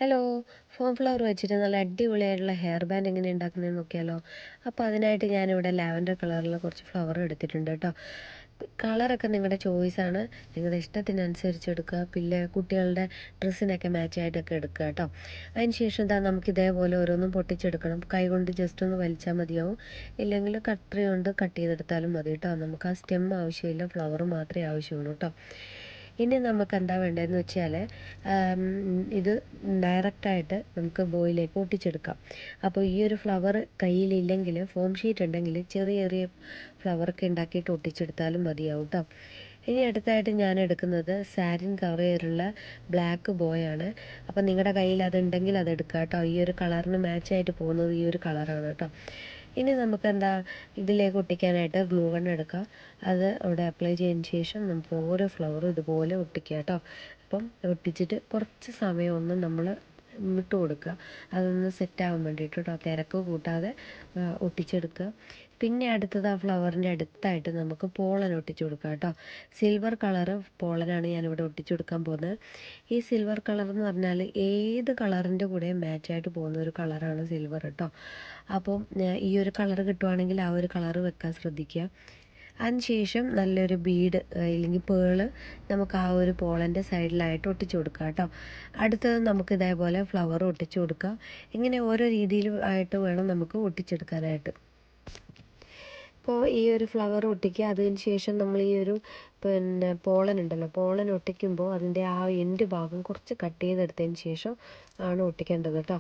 Hello, form flower വെച്ചിട്ട് നല്ല അടിപൊളിയായിട്ടുള്ള ഹെയർ ബാൻഡ് എങ്ങനെ ഉണ്ടാക്കുന്നതെന്ന് നോക്കിയാലോ. അപ്പോൾ അതിനായിട്ട് ഞാനിവിടെ ലാവൻഡർ കളറിൽ കുറച്ച് ഫ്ലവർ എടുത്തിട്ടുണ്ട് കേട്ടോ. കളറൊക്കെ നിങ്ങളുടെ ചോയ്സാണ്, നിങ്ങളുടെ ഇഷ്ടത്തിനനുസരിച്ച് എടുക്കുക. പിന്നെ കുട്ടികളുടെ ഡ്രസ്സിനൊക്കെ മാച്ചായിട്ടൊക്കെ എടുക്കുക കേട്ടോ. അതിന് ശേഷം ഇതാ നമുക്ക് ഇതേപോലെ ഓരോന്നും പൊട്ടിച്ചെടുക്കണം. കൈ കൊണ്ട് ജസ്റ്റ് ഒന്ന് വലിച്ചാൽ മതിയാവും, ഇല്ലെങ്കിൽ കട്ടറി കൊണ്ട് കട്ട് ചെയ്തെടുത്താലും മതി കേട്ടോ. നമുക്ക് ആ സ്റ്റെം ആവശ്യമില്ല, ഫ്ലവർ മാത്രമേ ആവശ്യമുള്ളൂ കേട്ടോ. ഇനി നമുക്ക് എന്താ വേണ്ടതെന്ന് വെച്ചാൽ ഇത് ഡയറക്റ്റായിട്ട് നമുക്ക് ബോയിലേക്ക് ഒട്ടിച്ചെടുക്കാം. അപ്പോൾ ഈ ഒരു ഫ്ലവർ കയ്യിലില്ലെങ്കിൽ ഫോം ഷീറ്റ് ഉണ്ടെങ്കിൽ ചെറിയ ചെറിയ ഫ്ലവറൊക്കെ ഉണ്ടാക്കിയിട്ട് ഒട്ടിച്ചെടുത്താലും മതിയാവും കേട്ടോ. ഇനി അടുത്തായിട്ട് ഞാൻ എടുക്കുന്നത് സാരിൻ കവർ ചെയ്തിട്ടുള്ള ബ്ലാക്ക് ബോയാണ്. അപ്പോൾ നിങ്ങളുടെ കയ്യിൽ അതുണ്ടെങ്കിൽ അതെടുക്കുക കേട്ടോ. ഈ ഒരു കളറിന് മാച്ചായിട്ട് പോകുന്നത് ഈ ഒരു കളറാണ് കേട്ടോ. ഇനി നമുക്കെന്താ ഇതിലേക്ക് ഒട്ടിക്കാനായിട്ട് ഗ്ലൂ ഗൺ എടുക്കുക. അത് അവിടെ അപ്ലൈ ചെയ്തതിന് ശേഷം നമുക്ക് ഓരോ ഫ്ലവറും ഇതുപോലെ ഒട്ടിക്കുക കേട്ടോ. അപ്പം ഒട്ടിച്ചിട്ട് കുറച്ച് സമയം ഒന്ന് നമ്മൾ ഇട്ട് കൊടുക്കുക, അതൊന്ന് സെറ്റാകാൻ വേണ്ടിയിട്ട് കേട്ടോ. തിരക്ക് കൂട്ടാതെ ഒട്ടിച്ചെടുക്കുക. പിന്നെ അടുത്തത് ആ ഫ്ലവറിൻ്റെ അടുത്തായിട്ട് നമുക്ക് പോളൻ ഒട്ടിച്ചു കൊടുക്കാം കേട്ടോ. സിൽവർ കളറ് പോളനാണ് ഞാനിവിടെ ഒട്ടിച്ചു കൊടുക്കാൻ പോകുന്നത്. ഈ സിൽവർ കളർ എന്ന് പറഞ്ഞാൽ ഏത് കളറിൻ്റെ കൂടെയും മാച്ചായിട്ട് പോകുന്ന ഒരു കളറാണ് സിൽവർ കേട്ടോ. അപ്പം ഈ ഒരു കളർ കിട്ടുവാണെങ്കിൽ ആ ഒരു കളറ് വെക്കാൻ ശ്രദ്ധിക്കുക. അതിനുശേഷം നല്ലൊരു ബീഡ് ഇല്ലെങ്കിൽ പേള് നമുക്ക് ആ ഒരു പോളൻ്റെ സൈഡിലായിട്ട് ഒട്ടിച്ചു കൊടുക്കുക കേട്ടോ. അടുത്തത് നമുക്ക് ഇതേപോലെ ഫ്ലവർ ഒട്ടിച്ചു കൊടുക്കുക. ഇങ്ങനെ ഓരോ രീതിയിൽ ആയിട്ട് വേണം നമുക്ക് ഒട്ടിച്ചെടുക്കാനായിട്ട്. അപ്പോൾ ഈ ഒരു ഫ്ലവർ ഒട്ടിക്കുക. അതിന് ശേഷം നമ്മൾ ഈ ഒരു പോളൻ ഉണ്ടല്ലോ, പോളൻ ഒട്ടിക്കുമ്പോൾ അതിൻ്റെ ആ എൻഡ് ഭാഗം കുറച്ച് കട്ട് ചെയ്തെടുത്തതിന് ശേഷം ആണ് ഒട്ടിക്കേണ്ടത് കേട്ടോ.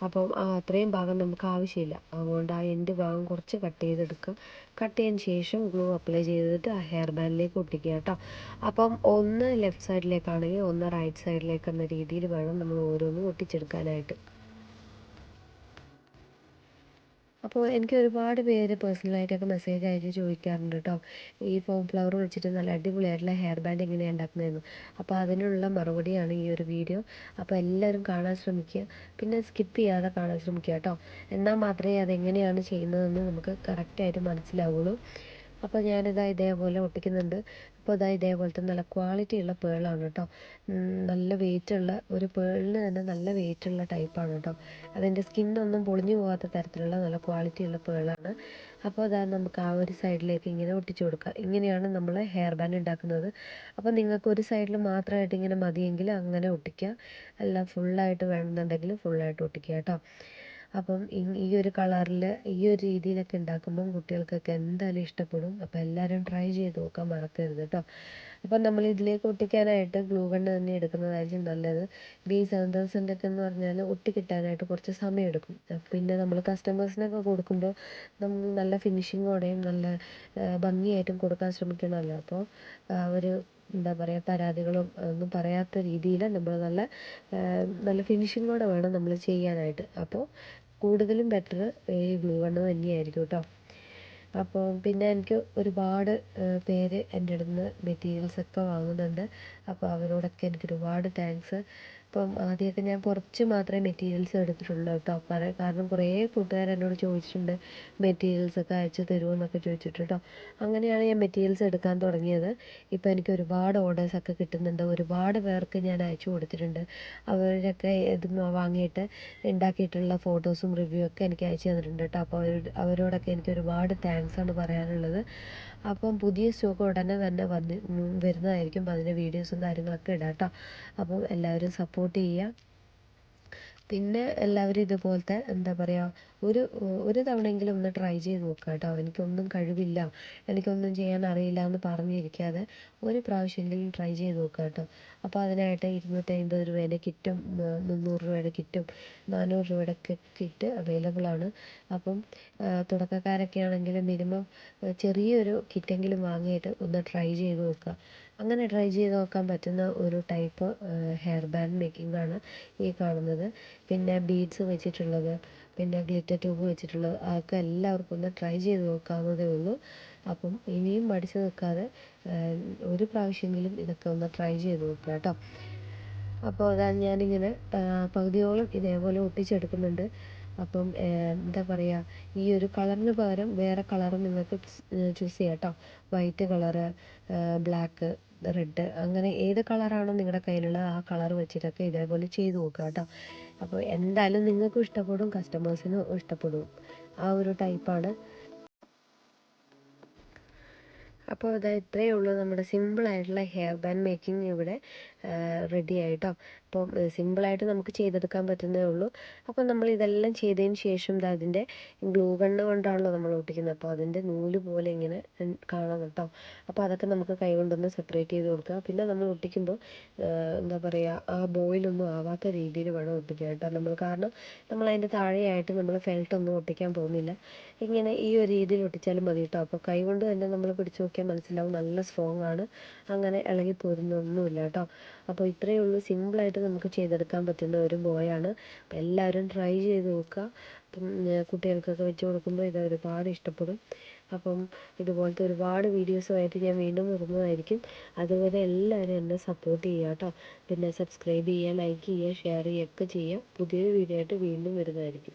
അപ്പം അത്രയും ഭാഗം നമുക്ക് ആവശ്യമില്ല, അതുകൊണ്ട് ആ എൻഡ് ഭാഗം കുറച്ച് കട്ട് ചെയ്തെടുക്കുക. കട്ട് ചെയ്തതിന് ശേഷം ഗ്ലൂ അപ്ലൈ ചെയ്തിട്ട് ആ ഹെയർ ബാൻഡിലേക്ക് ഒട്ടിക്കുക കേട്ടോ. അപ്പം ഒന്ന് ലെഫ്റ്റ് സൈഡിലേക്കാണെങ്കിൽ ഒന്ന് റൈറ്റ് സൈഡിലേക്ക് എന്ന രീതിയിൽ വേണം നമ്മൾ ഓരോന്നും ഒട്ടിച്ചെടുക്കാനായിട്ട്. അപ്പോൾ എനിക്ക് ഒരുപാട് പേര് പേഴ്സണലായിട്ടൊക്കെ മെസ്സേജ് അയച്ച് ചോദിക്കാറുണ്ട് കേട്ടോ, ഈ ഫോം ഫ്ലവർ വെച്ചിട്ട് നല്ല അടിപൊളിയായിട്ടുള്ള ഹെയർ ബാൻഡ് എങ്ങനെയാണ് ഉണ്ടാക്കുന്നതെന്ന്. അപ്പോൾ അതിനുള്ള മറുപടിയാണ് ഈ ഒരു വീഡിയോ. അപ്പോൾ എല്ലാവരും കാണാൻ ശ്രമിക്കുക, പിന്നെ സ്കിപ്പ് ചെയ്യാതെ കാണാൻ ശ്രമിക്കുക കേട്ടോ. എന്നാൽ മാത്രമേ അതെങ്ങനെയാണ് ചെയ്യുന്നതെന്ന് നമുക്ക് കറക്റ്റായിട്ട് മനസ്സിലാവുള്ളൂ. അപ്പോൾ ഞാനിതാ ഇതേപോലെ ഒട്ടിക്കുന്നുണ്ട്. അപ്പോൾ ഇതാ ഇതേപോലത്തെ നല്ല ക്വാളിറ്റി ഉള്ള പേളാണ് കേട്ടോ. നല്ല വെയിറ്റുള്ള ഒരു പേളിന് തന്നെ നല്ല വെയിറ്റുള്ള ടൈപ്പാണ് കേട്ടോ. അതിൻ്റെ സ്കിന്നൊന്നും പൊളിഞ്ഞു പോകാത്ത തരത്തിലുള്ള നല്ല ക്വാളിറ്റിയുള്ള പേളാണ്. അപ്പോൾ അതാ നമുക്ക് ആ ഒരു സൈഡിലേക്ക് ഇങ്ങനെ ഒട്ടിച്ചു കൊടുക്കുക. ഇങ്ങനെയാണ് നമ്മൾ ഹെയർ ബാൻഡ് ഉണ്ടാക്കുന്നത്. അപ്പോൾ നിങ്ങൾക്ക് ഒരു സൈഡിൽ മാത്രമായിട്ട് ഇങ്ങനെ മതിയെങ്കിൽ അങ്ങനെ ഒട്ടിക്കുക, അല്ല ഫുള്ളായിട്ട് വേണമെന്നുണ്ടെങ്കിൽ ഫുള്ളായിട്ട് ഒട്ടിക്കുക കേട്ടോ. അപ്പം ഈ ഒരു കളറിൽ ഈ ഒരു രീതിയിലൊക്കെ ഉണ്ടാക്കുമ്പം കുട്ടികൾക്കൊക്കെ എന്തായാലും ഇഷ്ടപ്പെടും. അപ്പോൾ എല്ലാവരും ട്രൈ ചെയ്ത് നോക്കാൻ മറക്കരുത് കേട്ടോ. അപ്പം നമ്മൾ ഇതിലേക്ക് ഒട്ടിക്കാനായിട്ട് ഗ്ലൂ ഗണ്ണ് തന്നെ എടുക്കുന്നതായിരിക്കും നല്ലത്. B7000 ഒക്കെ എന്ന് പറഞ്ഞാൽ ഒട്ടി കിട്ടാനായിട്ട് കുറച്ച് സമയം എടുക്കും. പിന്നെ നമ്മൾ കസ്റ്റമേഴ്സിനൊക്കെ കൊടുക്കുമ്പോൾ നമ്മൾ നല്ല ഫിനിഷിങ്ങോടെയും നല്ല ഭംഗിയായിട്ടും കൊടുക്കാൻ ശ്രമിക്കണമല്ലോ. അപ്പോൾ ഒരു എന്താ പറയുക, പരാതികളും ഒന്നും പറയാത്ത രീതിയിൽ നമ്മൾ നല്ല ഫിനിഷിങ്ങോടെ വേണം നമ്മൾ ചെയ്യാനായിട്ട്. അപ്പോൾ കൂടുതലും ബെറ്റർ ഈ ഗ്ലൂ ഗണ്ണ് തന്നെയായിരിക്കും കേട്ടോ. അപ്പോൾ പിന്നെ എനിക്ക് ഒരുപാട് പേര് എൻ്റെ അടുത്ത് നിന്ന് മെറ്റീരിയൽസൊക്കെ വാങ്ങുന്നുണ്ട്. അപ്പോൾ അവരോടൊക്കെ എനിക്ക് ഒരുപാട് താങ്ക്സ്. അപ്പം ആദ്യമൊക്കെ ഞാൻ കുറച്ച് മാത്രമേ മെറ്റീരിയൽസ് എടുത്തിട്ടുള്ളൂ കേട്ടോ. കാരണം കുറേ കൂട്ടുകാർ എന്നോട് ചോദിച്ചിട്ടുണ്ട് മെറ്റീരിയൽസൊക്കെ അയച്ചു തരുമോ എന്നൊക്കെ ചോദിച്ചിട്ട് കേട്ടോ. അങ്ങനെയാണ് ഞാൻ മെറ്റീരിയൽസ് എടുക്കാൻ തുടങ്ങിയത്. ഇപ്പോൾ എനിക്ക് ഒരുപാട് ഓർഡേഴ്സൊക്കെ കിട്ടുന്നുണ്ട്. ഒരുപാട് പേർക്ക് ഞാൻ അയച്ചു കൊടുത്തിട്ടുണ്ട്. അവരൊക്കെ ഇത് വാങ്ങിയിട്ട് ഉണ്ടാക്കിയിട്ടുള്ള ഫോട്ടോസും റിവ്യൂ ഒക്കെ എനിക്ക് അയച്ചു തന്നിട്ടുണ്ട് കേട്ടോ. അപ്പോൾ അവരോടൊക്കെ എനിക്ക് ഒരുപാട് താങ്ക്സ് ആണ് പറയാനുള്ളത്. അപ്പം പുതിയ സ്റ്റോക്ക് ഉടനെ തന്നെ വരുന്നതായിരിക്കും. അതിൻ്റെ വീഡിയോസും കാര്യങ്ങളൊക്കെ ഇടാം കേട്ടോ. അപ്പം എല്ലാവരും സപ്പോർട്ട് ചെയ്യുക. പിന്നെ എല്ലാവരും ഇതുപോലത്തെ എന്താ പറയുക, ഒരു തവണയെങ്കിലും ഒന്ന് ട്രൈ ചെയ്ത് നോക്കുക കേട്ടോ. എനിക്കൊന്നും കഴിവില്ല, എനിക്കൊന്നും ചെയ്യാൻ അറിയില്ല എന്ന് പറഞ്ഞിരിക്കാതെ ഒരു പ്രാവശ്യമെങ്കിലും ട്രൈ ചെയ്ത് നോക്കുക കേട്ടോ. അപ്പോൾ അതിനായിട്ട് 250 രൂപേൻ്റെ കിറ്റും 300 രൂപയുടെ കിറ്റും 400 രൂപയുടെ കിറ്റ് അവൈലബിൾ ആണ്. അപ്പം തുടക്കക്കാരൊക്കെ ആണെങ്കിൽ മിനിമം ചെറിയൊരു കിറ്റെങ്കിലും വാങ്ങിയിട്ട് ഒന്ന് ട്രൈ ചെയ്ത് നോക്കുക. അങ്ങനെ ട്രൈ ചെയ്ത് നോക്കാൻ പറ്റുന്ന ഒരു ടൈപ്പ് ഹെയർ ബാൻഡ് മേക്കിംഗ് ആണ് ഈ കാണുന്നത്. പിന്നെ ബീഡ്സ് വെച്ചിട്ടുള്ളത്, പിന്നെ ഗ്ലിറ്റർ ട്യൂബ് വെച്ചിട്ടുള്ളത്, അതൊക്കെ എല്ലാവർക്കും ഒന്ന് ട്രൈ ചെയ്ത് നോക്കാവുന്നതേ ഉള്ളൂ. അപ്പം ഇനിയും മടിച്ചു നിൽക്കാതെ ഒരു പ്രാവശ്യമെങ്കിലും ഇതൊക്കെ ഒന്ന് ട്രൈ ചെയ്ത് നോക്കുക കേട്ടോ. അപ്പോൾ അതാ ഞാനിങ്ങനെ പകുതിയോളം ഇതേപോലെ ഒട്ടിച്ചെടുക്കുന്നുണ്ട്. അപ്പം എന്താ പറയുക, ഈ ഒരു കളറിന് പകരം വേറെ കളർ നിങ്ങൾക്ക് ചൂസ് ചെയ്യാം കേട്ടോ. വൈറ്റ് കളറ്, ബ്ലാക്ക്, റെഡ്, അങ്ങനെ ഏത് കളറാണോ നിങ്ങളുടെ കയ്യിലുള്ളത് ആ കളർ വെച്ചിട്ടൊക്കെ ഇതേപോലെ ചെയ്ത് നോക്കുക കേട്ടോ. അപ്പോൾ എന്തായാലും നിങ്ങൾക്കും ഇഷ്ടപ്പെടും, കസ്റ്റമേഴ്സിനും ഇഷ്ടപ്പെടും. ആ ഒരു ടൈപ്പാണ്. അപ്പോൾ ഇത് ഇത്രയേ ഉള്ളൂ, നമ്മുടെ സിമ്പിളായിട്ടുള്ള ഹെയർ ബാൻഡ് മേക്കിംഗ് ഇവിടെ റെഡി ആയിട്ടോ. അപ്പം സിമ്പിളായിട്ട് നമുക്ക് ചെയ്തെടുക്കാൻ പറ്റുന്നേ ഉള്ളൂ. അപ്പോൾ നമ്മൾ ഇതെല്ലാം ചെയ്തതിന് ശേഷം അതിൻ്റെ ഗ്ലൂ ഗണ്ണ് കൊണ്ടാണല്ലോ നമ്മൾ ഒട്ടിക്കുന്നത്, അപ്പോൾ അതിൻ്റെ നൂല് പോലെ ഇങ്ങനെ കാണാം കേട്ടോ. അപ്പോൾ അതൊക്കെ നമുക്ക് കൈ കൊണ്ടൊന്ന് സെപ്പറേറ്റ് ചെയ്ത് കൊടുക്കുക. പിന്നെ നമ്മൾ ഒട്ടിക്കുമ്പോൾ എന്താ പറയുക, ആ ബോയിലൊന്നും ആവാത്ത രീതിയിൽ വേണം ഒട്ടിക്കാൻ കേട്ടോ നമ്മൾ. കാരണം നമ്മൾ അതിൻ്റെ താഴെയായിട്ട് നമ്മൾ ഫെൽറ്റൊന്നും ഒട്ടിക്കാൻ പോകുന്നില്ല. ഇങ്ങനെ ഈ ഒരു രീതിയിൽ ഒട്ടിച്ചാലും മതി കേട്ടോ. അപ്പോൾ കൈ കൊണ്ട് തന്നെ നമ്മൾ പിടിച്ച് നോക്കിയാൽ മനസ്സിലാവും, നല്ല സ്ട്രോങ് ആണ്, അങ്ങനെ ഇളകി പോരുന്നൊന്നുമില്ല കേട്ടോ. അപ്പോൾ ഇത്രയേ ഉള്ളൂ, സിമ്പിളായിട്ട് നമുക്ക് ചെയ്തെടുക്കാൻ പറ്റുന്ന ഒരു ബോയാണ്. അപ്പോൾ എല്ലാവരും ട്രൈ ചെയ്ത് നോക്കുക. അപ്പം കുട്ടികൾക്കൊക്കെ വെച്ച് കൊടുക്കുമ്പോൾ ഇത് ഒരുപാട് ഇഷ്ടപ്പെടും. അപ്പം ഇതുപോലത്തെ ഒരുപാട് വീഡിയോസുമായിട്ട് ഞാൻ വീണ്ടും വരുന്നതായിരിക്കും. അതുവരെ എല്ലാവരും എന്നെ സപ്പോർട്ട് ചെയ്യുക കേട്ടോ. പിന്നെ സബ്സ്ക്രൈബ് ചെയ്യുക, ലൈക്ക് ചെയ്യുക, ഷെയർ ചെയ്യുക ഒക്കെ ചെയ്യുക. പുതിയൊരു വീഡിയോ ആയിട്ട് വീണ്ടും വരുന്നതായിരിക്കും.